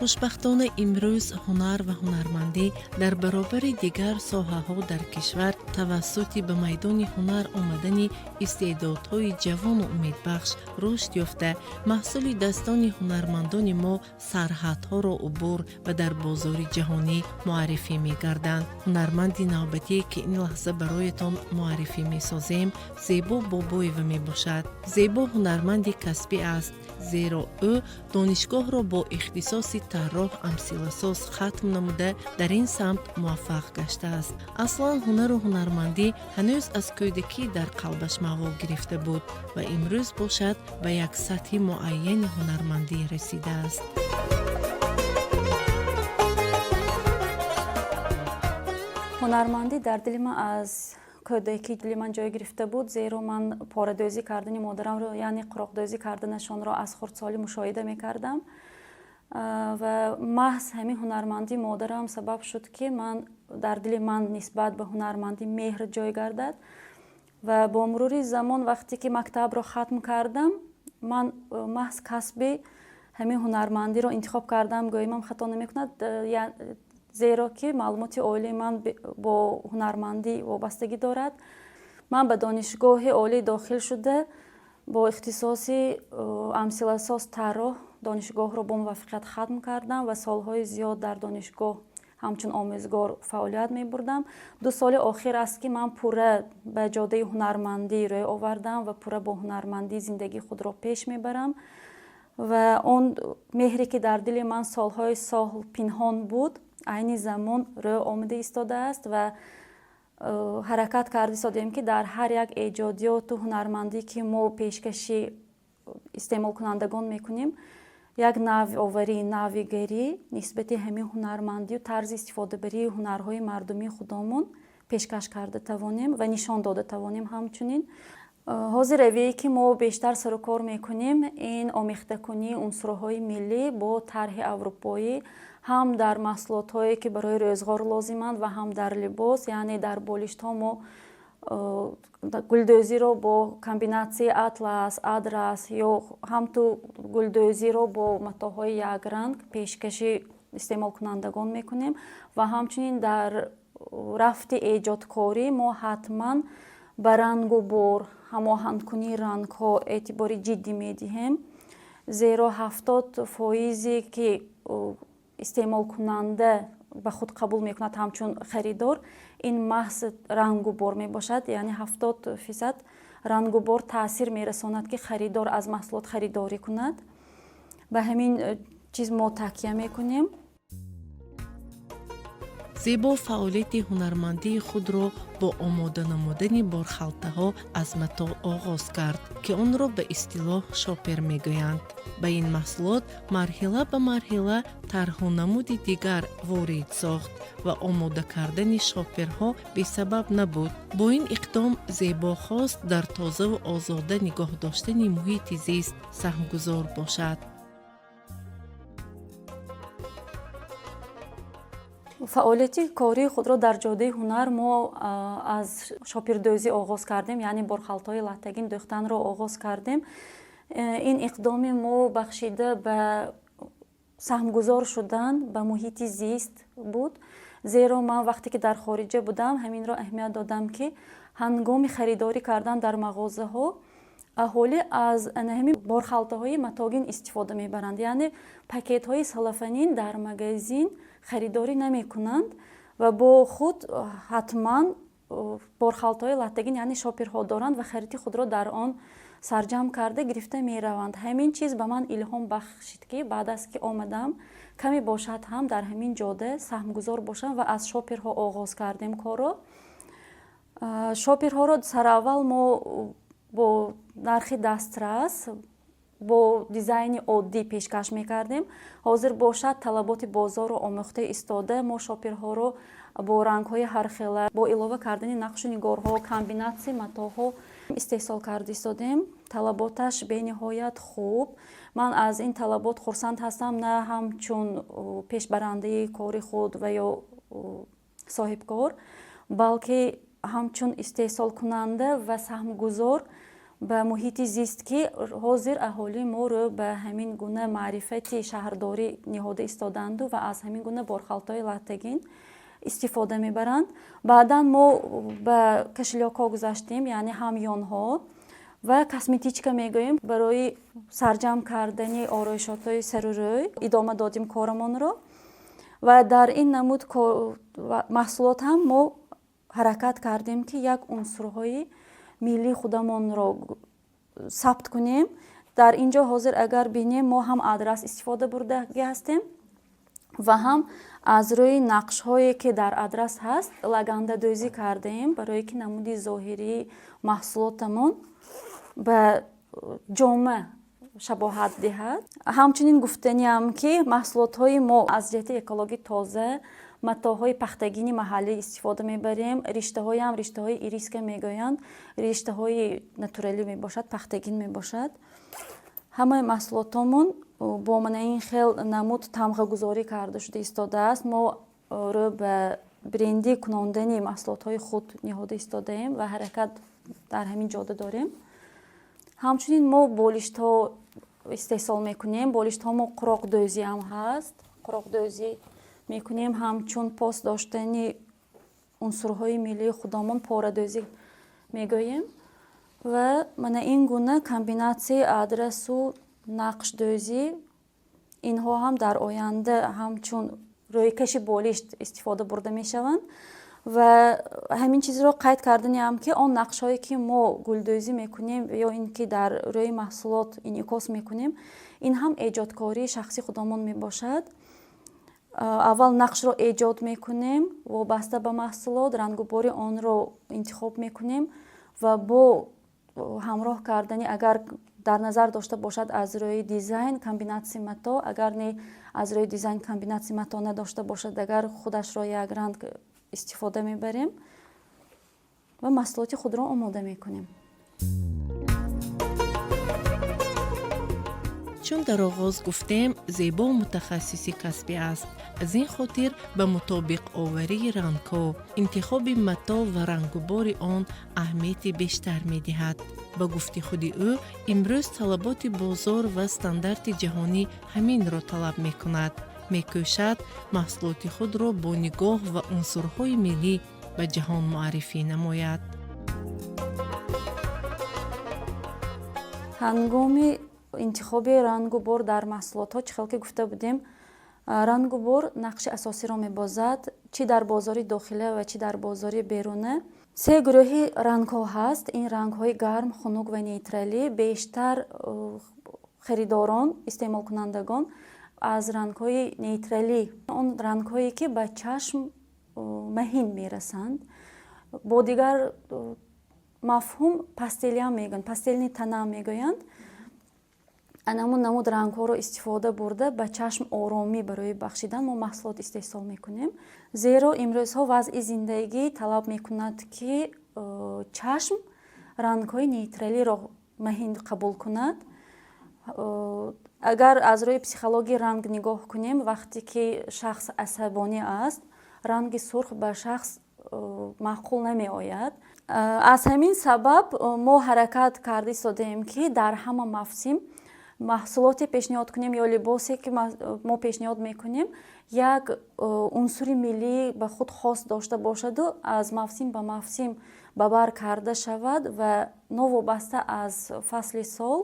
خوشبختانه امروز هنر و هنرمندی در برابر دیگر ساحه‌ها در کشور توسط به میدان هنر آمدن استعدادهای جوان و امیدبخش رشد یافته، محصول دستان هنرمندان ما سرحدها را عبور و در بازار جهانی معرفی می‌گردند. هنرمند نوبتی که این لحظه برایتان معرفی می‌سازیم زیبا بابایو میباشد. زیبا هنرمندی کسبی است، زیرا او دانشگاه را با اختصاص طراح امثله‌ساز ختم نموده در این سمت موفق گشته است. اصلا هنر و هنرمندی هنوز از کودکی در قلبش محو گرفته بود و امروز باشد به یک سطح معین هنرمندی رسیده است. هنرمندی در دل من از کودکی دل من جای گرفته بود، زیرا من پاره‌دوزی کردن مادرم رو، یعنی قراق‌دوزی کردنشان را از خردسالی مشاهده می‌کردم و محض همین هنرمندی مادرم سبب شد که من در دل من نسبت به هنرمندی مهر جای گردد و با مرور زمان وقتی که مکتب را ختم کردم من محض کسب همین هنرمندی را انتخاب کردم. گویم خطا نمی‌کند، زیرا که معلومات عالی من با هنرمندی وابستگی دارد. من به دانشگاه عالی داخل شده با اختصاص امثله‌ساز طراح دانشگاه را با موفقیت ختم کردم و سالهای زیاد در دانشگاه همچون آموزگار فعالیت می بردم. 2 سال آخر است که من پوره به جاده هنرمندی روی آوردم و پوره با هنرمندی زندگی خود را پیش می برم و اون مهری که در دل من سالهای سال پنهان بود عین زمان روی آمده ایستاده است و حرکت کرده ایستادیم که در هر یک ایجادیات و هنرمندی که ما پیشکشی استعمال کنندگان میکنیم یک نوآوری، نویگری نسبت همین هنرمندی و طرز استفاده بری هنرهای مردمی خودمون پیشکش کرده توانیم و نشان داده توانیم. همچنین حاضر رویه‌ای که ما بیشتر سر و کار میکنیم این آمیخته کنی عنصرهای ملی با طرح اروپایی، هم در محصولات‌هایی که برای روزگار لازمند و هم در لباس، یعنی در بالشت‌ها ما گلدوزی رو با کامبیناسی اطلس، ادرس یا هم تو گلدوزی رو با متاهای یک رنگ پیشکشی استعمال کنندگان میکنیم و همچنین در رفت ایجادکاری ما حتما به رنگ و بار، هماهنگ کنی رنگ‌ها اعتبار جدی میدهیم، زیرا 70% که استعمال کننده به خود قبول میکند همچون خریدار این محض رنگ و بار می باشد، یعنی 70% رنگ و بار تاثیر میرساند که خریدار از محصولات خریداری کند. به همین چیز ما تکیه میکنیم. زیبا فعالیت هنرمندی خود را با آماده نمودن بارخالطه‌ها از متاع آغاز کرد که آن را به اصطلاح شاپر میگویند. به این محصولات مرحله به مرحله طرح و نمود دیگر وارد ساخت و آماده کردن شاپرها بی سبب نبود. با این اقدام زیبا خواست در تازه و آزاده نگاه داشتن محیط زیست سهمگذار باشد. فعالیت کاری خود را در جاده هنر ما از شاپردوزی آغاز کردیم، یعنی بارخالطهای لاتگین دوختن را آغاز کردیم. این اقدام ما بخشیده به سهمگذار شدن به محیط زیست بود، زیرا من وقتی که در خارجه بودم همین را اهمیت دادم که هنگام خریداری کردن در مغازه ها اهالی از همین بارخالطه های متاگین استفاده میبرند، یعنی پاکت های سلفانین در مغازین خریداری نمی کنند و با خود حتما بارخالطه های لاتگین یعنی شاپرها دارند و خرید خود را در آن سرجم کرده گرفته می روند. همین چیز به من الهام بخشید که بعد از که آمدم کمی باشد هم در همین جاده سهمگذار باشم و از شاپرها آغاز کردیم کارو. شاپرها را سر اول ما با نرخ دسترس با دیزاین عادی پیشکش میکردیم. حاضر باشد طلبات بازار رو آموخته ایستاده ما شاپرها رو با رنگ‌های هر خیلی با علاوه کردن نقش و نگارها، کامبیناسی متاها استحصال کرده ایستادیم. طلباتش به نهایت خوب. من از این طلبات خرسند هستم، نه همچون پیشبرنده کار خود و یا صاحب کار، بلکه همچون استحصال کننده و سهمگذار ба муҳити зист ки ҳозир аҳолии моро ба ҳамин гуна маърифати шаҳрдорӣ ниҳода истоданду ва аз ҳамин гуна борхалтҳои латтагин истифода мебаранд. Баъдан мо ба кашлёкҳо гузаштем, яъне ҳамёнҳо ва косметичка мегӯем. Барои сарҷамъ кардани ороишотҳои сару рӯй идома додем корамонро ва дар ин намуд маҳсулот ҳам мо ҳаракат кардем ки як унсурҳои миллии худамонро сабт кунем. Дар ин ҷо ҳозир агар бинем, мо ҳам адрас истифода бурдагӣ ҳастем ва ҳам аз рӯи нақшҳое ки дар адрас ҳаст лагандадӯзӣ кардаем, барое ки намуди зоҳирии маҳсулотамон ба ҷома шабоҳат диҳад. Ҳамчунин гуфтаниам ки маҳсулотҳои мо аз ҷиҳати экологӣ тоза, матоъҳои пахтагини маҳаллӣ истифода мебарем. Риштаҳоям риштаҳои ириска мегӯянд, риштаҳои натуралӣ мебошад, пахтагин мебошад. ҳамаи маҳсулотомон бо манаин хел намуд тамғагузорӣ карда шуда истодааст. Мо рӯ ба брендӣ кунондани маҳсулотҳои худ ниҳода истодаем ва ҳаракат дар ҳамин ҷода дорем. ҳамчунин мо болиштҳо истеҳсол мекунем. Болиштҳо мо қуроқдӯзӣ ҳам ҳаст. қуроқдӯзӣ мекунем ҳамчун пос доштани унсурҳои миллии худамон порадӯзӣ мегӯем ва мана ин гуна комбинатсияи адрасу нақшдӯзӣ инҳо ҳам дар оянда ҳамчун рӯйкаши болишт истифода бурда мешаванд ва ҳамин чизро қайд карданиам ки он нақшҳое ки мо гулдӯзӣ мекунем ё ин ки дар рӯи маҳсулот инъикос мекунем, ин ҳам эҷодкории шахси худамон мебошад. аввал нақшро эҷод мекунем, вобаста ба маҳсулот рангубори онро интихоб мекунем ва бо ҳамроҳ кардани агар дар назар дошта бошад аз рӯи дизайн комбинатсияи матоъ, агар не аз рӯи дизайн комбинатсияи матоъ надошта бошад, агар худашро як ранг истифода мебарем ва маҳсулоти худро омода мекунем. чун дар оғоз гуфтем, Зебо мутахассиси касбӣ аст. аз ин хотир ба мутобиқоварии рангҳо, интихоби матоъ ва рангубори он аҳамияти бештар медиҳад. ба гуфти худи ӯ, имрӯз талаботи бозор ва стандарти ҷаҳонӣ ҳаминро талаб мекунад. мекӯшад маҳсулоти худро бо нигоҳ ва унсурҳои миллӣ ба ҷаҳон муаррифӣ намояд. ҳангоми интихоби рангу бор дар маҳсулотҳо чӣ хел ки гуфта будем, рангу бор нақши асосиро мебозад, чӣ дар бозори дохила ва чӣ дар бозори беруна. се гурӯҳи рангҳо ҳаст. ин рангҳои гарм, хунук ва нейтралӣ. бештар харидорон, истеъмолкунандагон аз рангҳои нейтралӣ, он рангҳое ки ба чашм маҳин мерасанд. бо дигар мафҳум пастелиам мегӯянд, пастелни танам мегӯянд. анамун намуд рангҳоро истифода бурда ба чашм оромӣ барои бахшидан мо маҳсулот истеҳсол мекунем. зеро имрӯзҳо вазъи зиндагӣ талаб мекунад ки чашм рангҳои нейтралиро маҳин қабул кунад. агар аз рӯи психологии ранг нигоҳ кунем, вақте ки шахс асабонӣ аст, ранги сурх ба шахс маъқул намеояд. аз ҳамин сабаб мо ҳаракат карда истодаем ки дар ҳама мавсим маҳсулоте пешниҳод кунем ё либосе ки мо пешниҳод мекунем як унсури миллӣ ба худ хос дошта бошаду аз мавсим ба мавсим ба бар карда шавад ва новобаста аз фасли сол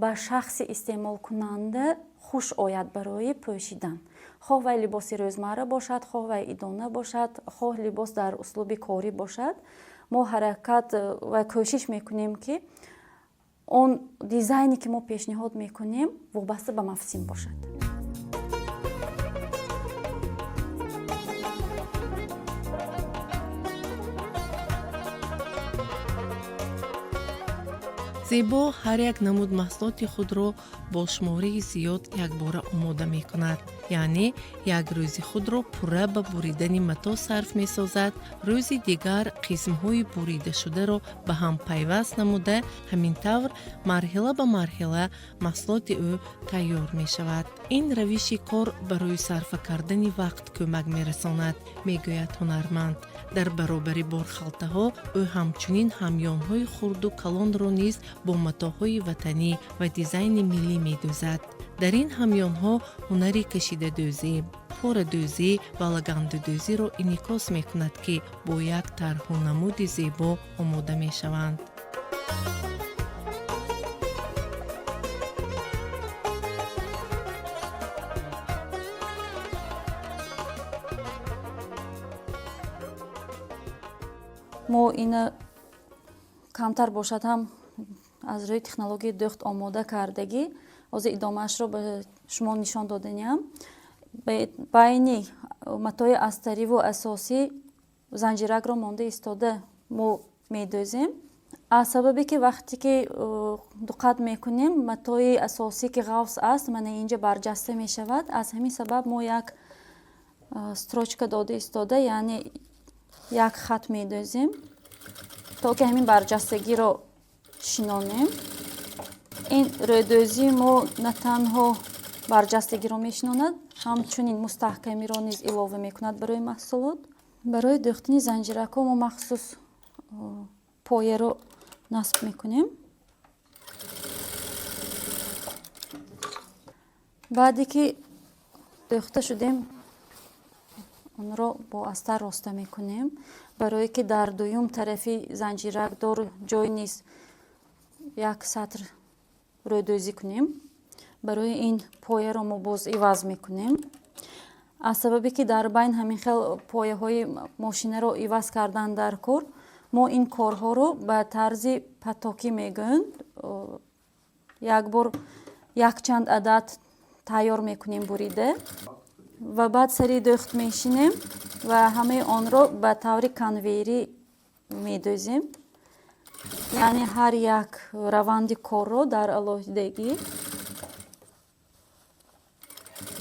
ба шахси истеъмолкунанда хуш ояд барои пӯшидан. хоҳ вай либоси рӯзмарра бошад, хоҳ вай идона бошад, хоҳ либос дар услуби корӣ бошад, мо ҳаракат ва кӯшиш мекунем ки он дизайне ки мо пешниҳод мекунем вобаста ба мавсим бошад. зебо ҳар як намуд маҳсулоти худро бо шумории зиёд якбора омода мекунад. яъне як рӯзи худро пурра ба буридани матоъ сарф месозад, рӯзи дигар қисмҳои буридашударо ба ҳам пайваст намуда, ҳамин тавр марҳила ба марҳила маҳсулоти ӯ тайёр мешавад. ин равиши кор барои сарфа кардани вақт кӯмак мерасонад, мегӯяд ҳунарманд. дар баробари борхалтаҳо ӯ ҳамчунин ҳамёнҳои хурду калонро низ бо матоъҳои ватанӣ ва дизайни миллӣ медӯзад. дар ин ҳамёнҳо ҳунари кашидадӯзӣ, порадӯзӣ ва лагандадӯзиро инъикос мекунад, ки бо як тарҳу намуди зебо омода мешаванд. мо ина камтар бошад ҳам аз рӯи технологияи дӯхт омода кардагӣ ҳозир идомаашро ба шумо нишон доданиям. байни матои астариву асосӣ занҷиракро монда истода мо медӯзем. аз сабабе ки вақте ки дуқат мекунем матои асосӣ ки ғафс аст мана инҷа барҷаста мешавад. аз ҳамин сабаб мо як строчка дода истода, яъне як хат медӯзем то ки ҳамин барҷастагиро шинонем. ин рӯдӯзии мо на танҳо барҷастагиро мешинонад, ҳамчунин мустаҳкамиро низ илова мекунад барои маҳсулот. барои дӯхтани занҷиракҳо мо махсус пояро насб мекунем. баъде ки дӯхта шудем онро бо астар роста мекунем, барое ки дар дуюм тарафи занҷиракдор ҷой низ як сатр рӯдӯзӣ кунем. барои ин пояро мо боз иваз мекунем. аз сабабе ки дар байн ҳамин хел пояҳои мошинаро иваз кардан дар кор, мо ин корҳоро ба тарзи патокӣ мегӯянд. як бор якчанд адад тайёр мекунем бурида ва баъд сари дӯхт мешинем ва ҳамаи онро ба таври конвейерӣ медӯзем. яъне ҳар як раванди корро дар алоҳидагӣ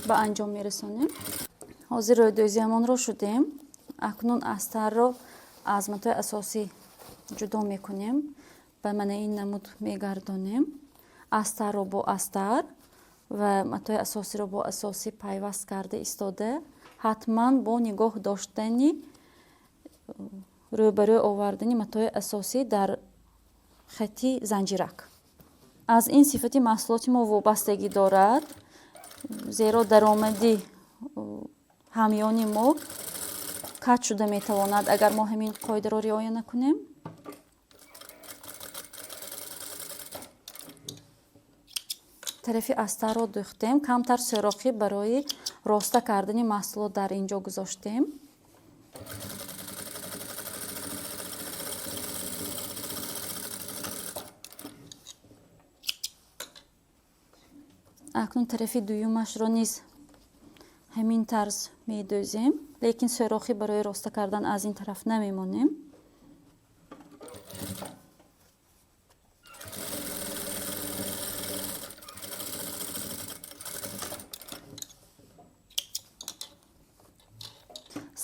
ба анҷом мерасонем. ҳозир рӯдӯзиамонро шудем. акнун астарро аз матои асосӣ ҷудо мекунем, ба мана ин намуд мегардонем. астарро бо астар ва матои асосиро бо асосӣ пайваст карда истода, ҳатман бо нигоҳ доштани рӯбарӯ овардани матои асосӣ дар хати занҷирак. аз ин сифати маҳсулоти мо вобастагӣ дорад, зеро даромади ҳамёни мо кат шуда метавонад агар мо ҳамин қоидаро риоя накунем. тарафи астарро дӯхтем, камтар сӯрохӣ барои роста кардани маҳсулот дар инҷо гузоштем. акнун тарафи дуюмашро низ ҳамин тарз медӯзем, лекин сӯрохӣ барои роста кардан аз ин тараф намемонем.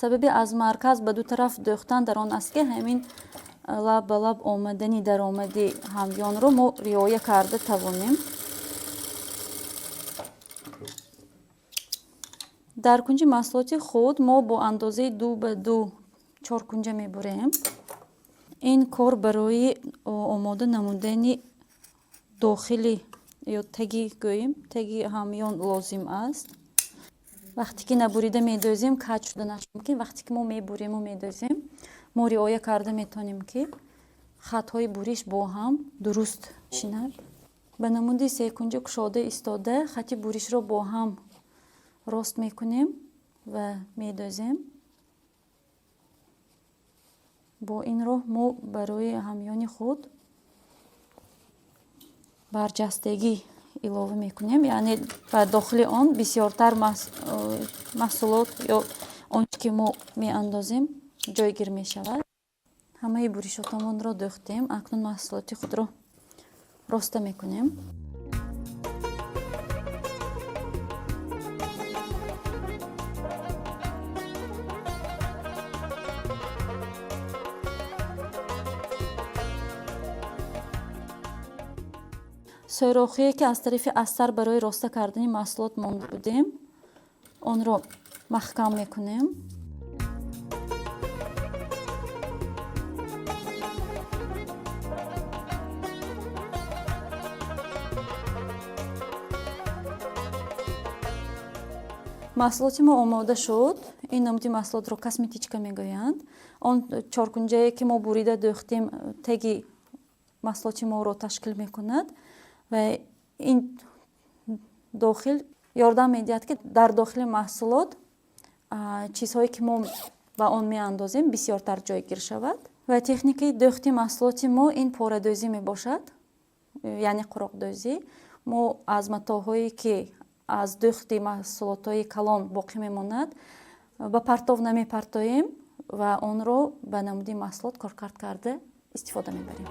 сабаби аз марказ ба ду тараф дӯхтан дар он аст ки ҳамин лаб ба лаб омадани даромади ҳамёнро мо риоя карда тавонем. дар кунҷи маҳсулоти худ мо бо андозаи 2 ба 2 4 кунҷа мебурем. ин кор барои омода намудани дохили ё таги гӯем, таги ҳамён лозим аст. вақте ки набурида медӯзем каҷ шуда нашавад, ки вақте ки мо мебурему медӯзем мо риоя карда метавонем ки хатҳои буриш бо ҳам дуруст шинад. ба намуди секунҷа кушода истода хати буришро бо ҳам рост мекунем ва медӯзем. бо ин роҳ мо барои ҳамёни худ барҷастагӣ илова мекунем, яъне ба дохили он бисёртар маҳсулот ё он ки мо меандозем ҷойгир мешавад. ҳамаи буришотамонро дӯхтем. акнун маҳсулоти худро роста мекунем. сӯрохие ки аз тарафи астар барои роста кардани маҳсулот монда будем, онро маҳкам мекунем. маҳсулоти мо омода шуд. Ин намуди маҳсулотро косметичка мегӯянд. Он чоркунҷае ки мо бурида дӯхтем теги маҳсулоти моро ташкил мекунад ва ин дохил ёрдам медиҳад ки дар дохили маҳсулот чизҳое ки мо ба он меандозем бисёртар ҷойгир шавад. Ва техникаи дӯхти маҳсулоти мо ин порадӯзӣ мебошад, яъне қуроқдӯзӣ. Мо аз матоъҳое ки аз дӯхти маҳсулотҳои калон боқӣ мемонад ба партов намепартоем ва онро ба намуди маҳсулот коркард карда истифода мебарем.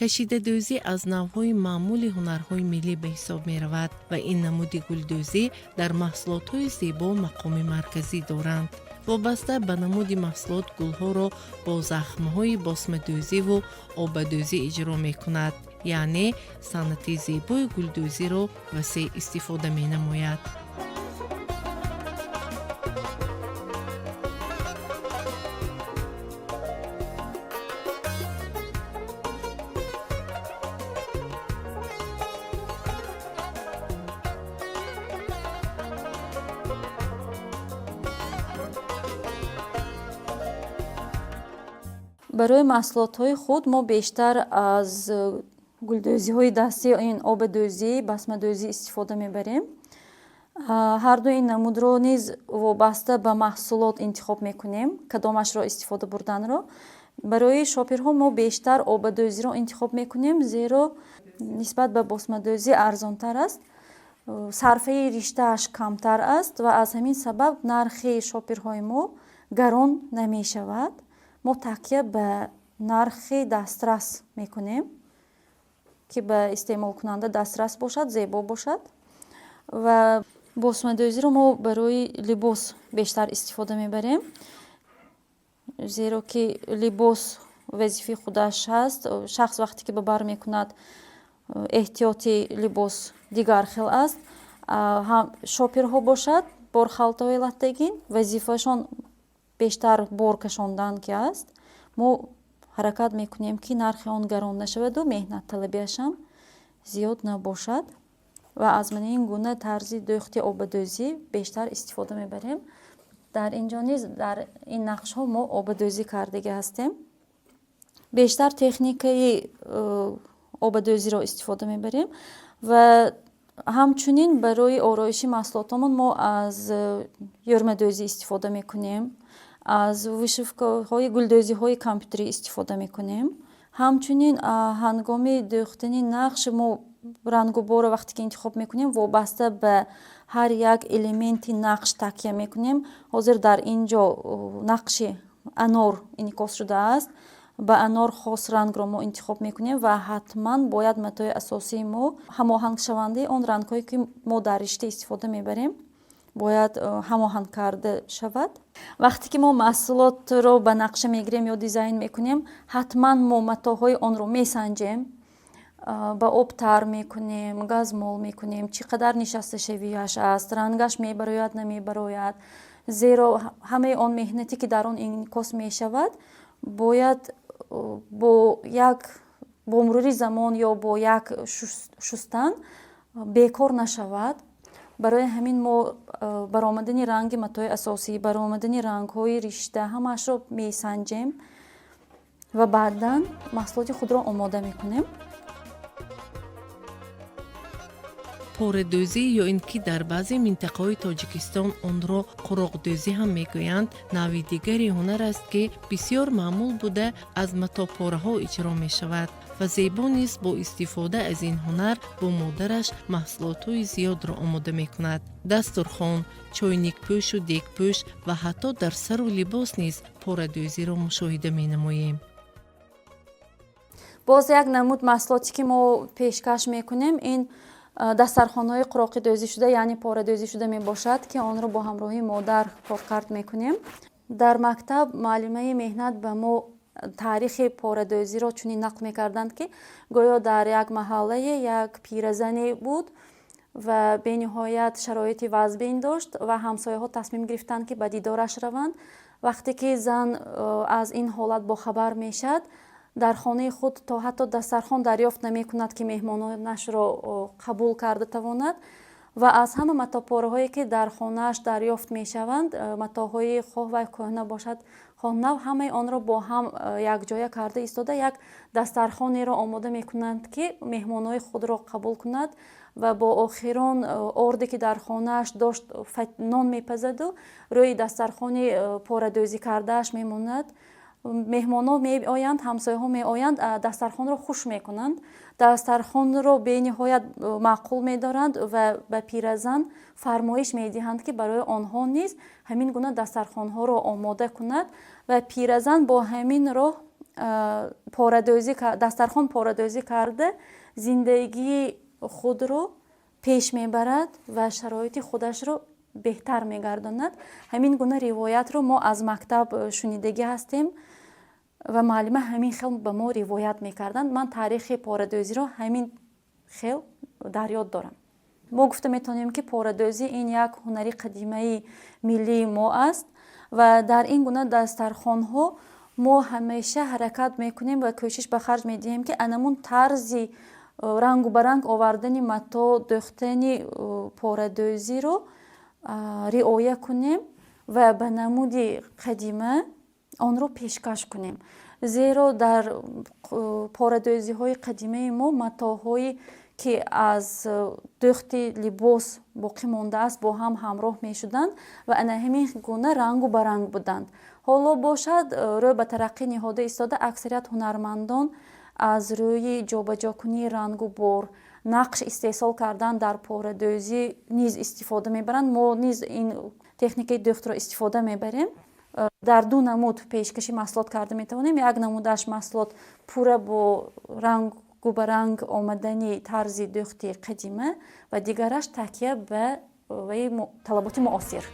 кашидадӯзӣ аз навъҳои маъмули ҳунарҳои миллӣ ба ҳисоб меравад ва ин намуди гулдӯзӣ дар маҳсулотҳои зебо мақоми марказӣ доранд. вобаста ба намуди маҳсулот гулҳоро бо захмҳои босмадӯзиву обадӯзӣ иҷро мекунад, яъне санъати зебои гулдӯзиро васеъ истифода менамояд. барои маҳсулотҳои худ мо бештар аз гулдӯзиҳои дастӣ, ин обадӯзӣ, басмадӯзӣ истифода мебарем. ҳарду ин намудро низ вобаста ба маҳсулот интихоб мекунем, кадомашро истифода бурданро. барои шопирҳо мо бештар обадӯзиро интихоб мекунем, зеро нисбат ба босмадӯзӣ арзонтар аст, сарфаи риштааш камтар аст ва аз ҳамин сабаб нархи шопирҳои мо гарон намешавад. мо такя ба нархи дастрас мекунем ки ба истеъмолкунанда дастрас бошад, зебо бошад. ва босмадӯзиро мо барои либос бештар истифода мебарем, зеро ки либос вазифаи худаш ҳаст. шахс вақте ки ба бар мекунад, эҳтиёти либос дигар хел аст. шопирҳо бошад, борхалтаҳои латтагин, вазифаашон бештар бор кашондан ки аст. мо ҳаракат мекунем ки нархи он гарон нашаваду меҳнатталабиашам зиёд набошад ва аз манин гуна тарзи дӯхти обадӯзӣ бештар истифода мебарем. дар инҷо низ дар ин нақшҳо мо обадӯзӣ кардага ҳастем. бештар техникаи обадӯзиро истифода мебарем ва ҳамчунин барои ороиши маҳсулотомон мо аз ёрмадӯзӣ истифода мекунем, аз вышивкаҳои гулдӯзиҳои компютерӣ истифода мекунем. ҳамчунин ҳангоми дӯхтани нақш мо рангубора вақте ки интихоб мекунем, вобаста ба ҳар як элементи нақш такя мекунем. ҳозир дар инҷо нақши анор инъикос шудааст. ба анор хос рангро мо интихоб мекунем ва ҳатман бояд матои асосии мо ҳамоҳангшавандаи он рангҳое ки мо дар риштӣ истифода мебарем бояд ҳамоҳанг карда шавад. вақте ки мо маҳсулотро ба нақша мегирем ё дизайн мекунем, ҳатман мо матоъҳои онро месанҷем, ба об тар мекунем, газмол мекунем, чӣ қадар нишасташавиаш аст, рангаш мебарояд намебарояд. зеро ҳамаи он меҳнате ки дар он инъикос мешавад бояд бо мурури замон ё бо як шустан бекор нашавад. барои ҳамин мо баромадани ранги матои асосӣ, баромадани рангҳои ришта ҳамаашро месанҷем ва баъдан маҳсулоти худро омода мекунем. порадӯзӣ ё ин ки дар баъзе минтақаҳои тоҷикистон онро қуроқдӯзӣ ҳам мегӯянд, навъи дигари ҳунар аст ки бисёр маъмул буда аз матоъпораҳо иҷро мешавад ва зебо низ бо истифода аз ин ҳунар бо модараш маҳсулотҳои зиёдро омода мекунад. дастурхон, чойникпӯшу дегпӯш ва ҳатто дар сару либос низ порадӯзиро мушоҳида менамоем. боз як намуд маҳсулоте ки мо пешкаш мекунем, ин дастархонҳои қуроқидӯзишуда, яъне порадӯзишуда мебошад ки онро бо ҳамроҳи модар коркард мекунем. дар мактаб муаллимаи меҳнат ба мо таърихи порадӯзиро чунин нақл мекарданд, ки гӯё дар як маҳаллае як пиразане буд ва бениҳоят шароити вазбин дошт ва ҳамсояҳо тасмим гирифтанд, ки ба дидораш раванд. вақте ки зан аз ин ҳолат бохабар мешавад, дар хонаи худ то ҳатто дастархон дарёфт намекунад, ки меҳмононашро қабул карда тавонад. ва аз ҳама матоъпораҳое ки дар хонааш дарёфт мешаванд, матоъҳои хоҳ вай кӯҳна бошад, хоҳ нав, ҳамаи онро бо ҳам якҷоя карда истода як дастархонеро омода мекунанд, ки меҳмонои худро қабул кунад ва бо охирон орде ки дар хонааш дошт нон мепазаду рӯи дастархони порадӯзӣ кардааш мемонад. меҳмонон меоянд, ҳамсояҳо меоянд, дастархонро хуш мекунанд, дастархонро бениҳоят маъқул медоранд ва ба пиразан фармоиш медиҳанд, ки барои онҳо низ ҳамин гуна дастархонҳоро омода кунад ва пиразан бо ҳамин роҳ дастархон порадӯзӣ карда зиндагии худро пеш мебарад ва шароити худашро беҳтар мегардонад. ҳамин гуна ривоятро мо аз мактаб шунидагӣ ҳастем ва муаллима ҳамин хел ба мо ривоят мекарданд. ман таърихи порадӯзиро ҳамин хел дар ёд дорам. мо гуфта метавонем, ки порадӯзӣ ин як ҳунари қадимаи миллии мо аст ва дар ин гуна дастархонҳо мо ҳамеша ҳаракат мекунем ва кӯшиш ба харҷ медиҳем, ки анамун тарзи рангу ба ранг овардани матоъ дӯхтани порадӯзиро риоя кунем ва ба намуди қадима онро пешкаш кунем. зеро дар порадӯзиҳои қадимаи мо матоъҳое ки аз дӯхти либос боқӣ мондааст бо ҳам ҳамроҳ мешуданд ва ана ҳамин гуна рангу ба ранг буданд. ҳоло бошад рӯй ба тараққӣ ниҳода истода, аксарият ҳунармандон аз рӯи ҷобаҷокунии рангу бор, нақш истеҳсол кардан дар порадӯзӣ низ истифода мебаранд. мо низ ин техникаи дӯхтро истифода мебарем. дар ду намуд пешкаши маҳсулот карда метавонем. як намудаш маҳсулот пурра бо рангу ба ранг омадани тарзи дӯхти қадима ва дигараш такя ба талаботи муосир.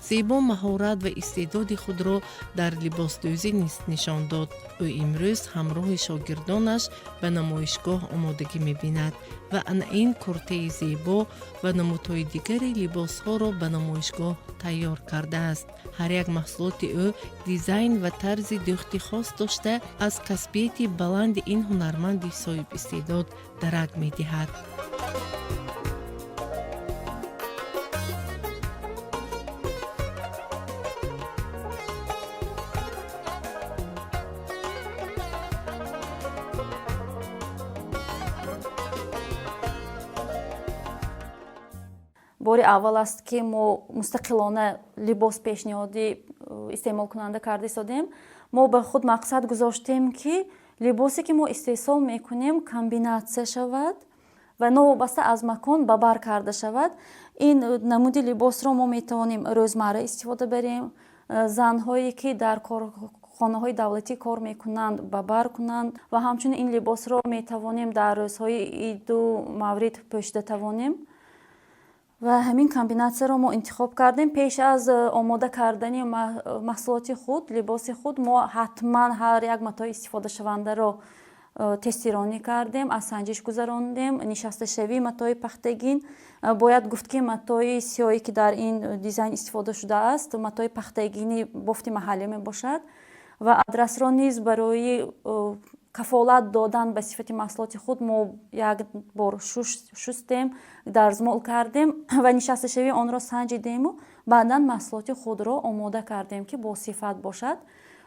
зебо маҳорат ва истеъдоди худро дар либосдӯзӣ нишон дод. ӯ имрӯз ҳамроҳи шогирдонаш ба намоишгоҳ омодагӣ мебинад ва анъин куртаи зебо ва намудҳои дигари либосҳоро ба намоишгоҳ тайёр кардааст. ҳар як маҳсулоти ӯ дизайн ва тарзи дӯхти хос дошта, аз касбияти баланди ин ҳунарманди соҳибистеъдод дарак медиҳад. бори аввал аст, ки мо мустақилона либос пешниҳодӣ истеъмолкунанда карда истодем. мо ба худ мақсад гузоштем, ки либосе ки мо истеҳсол мекунем комбинатсия шавад ва новобаста аз макон ба бар карда шавад. ин намуди либосро мо метавонем рӯзмарра истифода барем. занҳое ки дар хонаҳои давлатӣ кор мекунанд ба бар кунанд ва ҳамчунин ин либосро метавонем дар рӯзҳои иду маврид пӯшида тавонем. ва ҳамин комбинатсияро мо интихоб кардем. пеш аз омода кардани маҳсулоти худ, либоси худ, мо ҳатман ҳар як матоъи истифодашавандаро тестиронӣ кардем, аз санҷиш гузарондем. нишасташавии матоъи пахтагин, бояд гуфт, ки матоъи сиёҳе ки дар ин дизайн истифода шудааст, матоъи пахтагини бофти маҳаллӣ мебошад ва адрасро низ барои кафолат додан ба сифати маҳсулоти худ мо як бор шустем, дарзмол кардем ва нишасташавии онро санҷидему баъдан маҳсулоти худро омода кардем, ки босифат бошад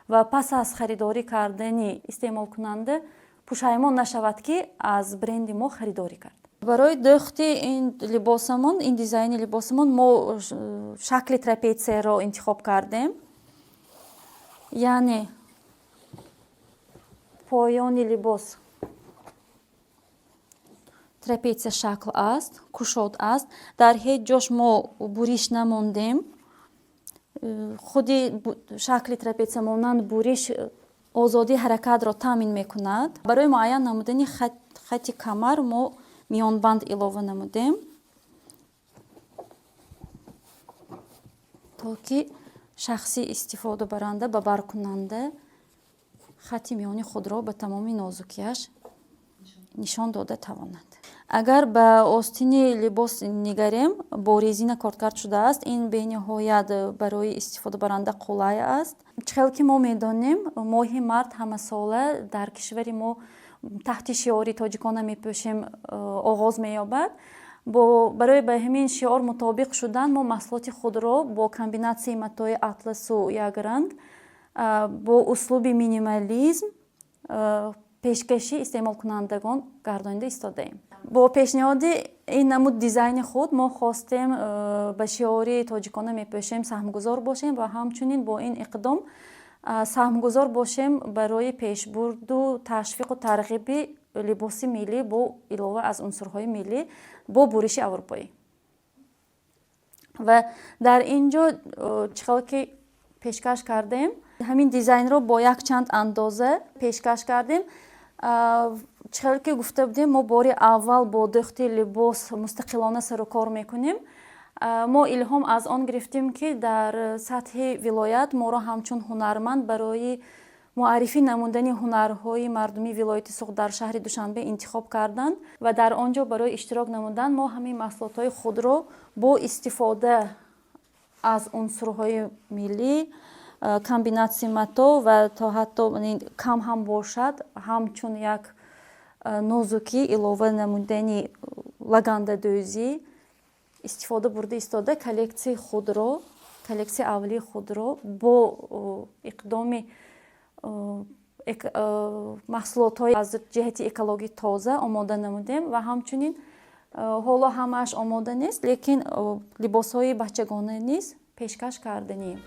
ва пас аз харидорӣ кардани истеъмолкунанда пушаймон нашавад, ки аз бренди мо харидорӣ кард. барои дӯхти ин либосамон, ин дизайни либосамон мо шакли трапеtsiyaро интихоб кардем. яъне поёни либос трапеtsiya шакл аст, кушод аст. дар ҳеҷ ҷош мо буриш намондем. худи шакли трапеtsiya монанд буриш озодии ҳаракатро таъмин мекунад. барои муайян намудани хати камар мо миёнбанд илова намудем. که شخصی استفاده برنده به برکننده خط میانی خود را به تمام نازکیش نشان داده تواند. اگر به آستین لباس نگریم با رزین کارت شده است، این به نهایت برای استفاده برنده قولای است. چخیل که ما میدانیم ماه مرد همه ساله در کشور ما تحت شعاری تاجیکانه میپوشیم آغاز مییابد. برای به همین شعار مطابق شدن ما محصولات خود را با کامبیناسیون متای اطلس و یک رنگ با اسلوب مینیمالیسم پیشکشی استعمال کنندگان گردانیده ایستاده‌ایم. با پیشنهاد این نمود دیزاین خود ما خواستیم به شعار تاجیکانه میپوشیم سهمگذار باشیم و همچنین با این اقدام سهمگذار باشیم برای پیشبرد و تشویق و ترغیب لباس ملی با علاوه از عنصرهای ملی با برش اروپایی. و در اینجا چقدر که پیشکش کردیم همین دیزاین رو با یک چند اندازه پیشکش کردیم. چقدر که گفته بودیم ما بار اول با دخت لباس مستقلانه سر و کار میکنیم. ما الهام از آن گرفتیم که در سطح ولایت ما را همچون هنرمند برای معرفی نمودن هنرهای مردمی ولایت سوخت در شهر دوشنبه انتخاب کردند و در آنجا برای اشتراک نمودن ما همین محصولات خود را با استفاده از عنصرهای ملی کامبیناسیون متا و تا حتی کم هم باشد همچون یک نازکی علاوه نمودن لگند دوزی استفاده برده ایستاده کلکسی خود را کلکسی اولی خود را با اقدام محصولات های از جهت اکولوژی تازه آماده نمودیم و همچنین حالا همش آماده نیست لیکن لباس های بچگانه نیست پیشکش کردنیم.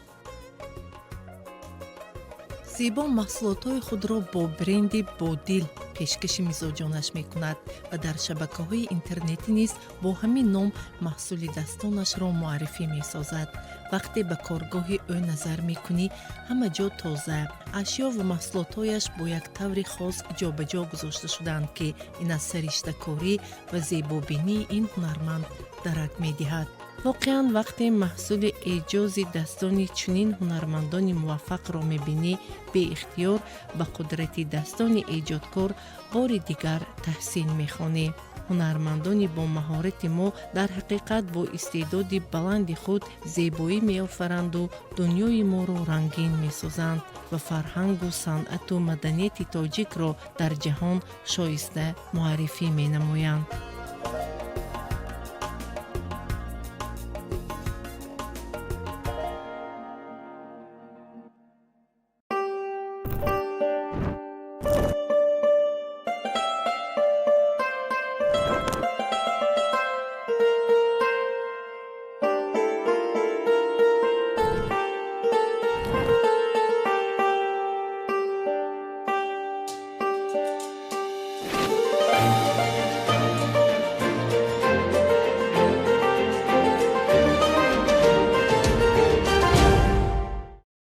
زیبا محصولات خود را با برند بادیل پیشکش مزاجانش می کند و در شبکه های اینترنتی نیز با همین نام محصول دستانش را معرفی می سازد. وقتی به کارگاه او نظر می کنی همه جا تازه اشیا و محصولاتش با یک طور خاص جا به جا گذاشته شدند که این از سرشته کاری و زیبابینی این هنرمند درک می دهد. واقعاً وقتی محصول اعجاز دستان چنین هنرمندان موفق را می‌بینی به اختیار به قدرت دستان ایجادکار بار دیگر تحسین می‌خوانی. هنرمندان با مهارت ما در حقیقت با استعداد بلند خود زیبایی می‌آفرند و دنیای ما را رنگین می‌سازند و فرهنگ و صنعت و مدنیت تاجیک را در جهان شایسته معرفی می‌نمایند.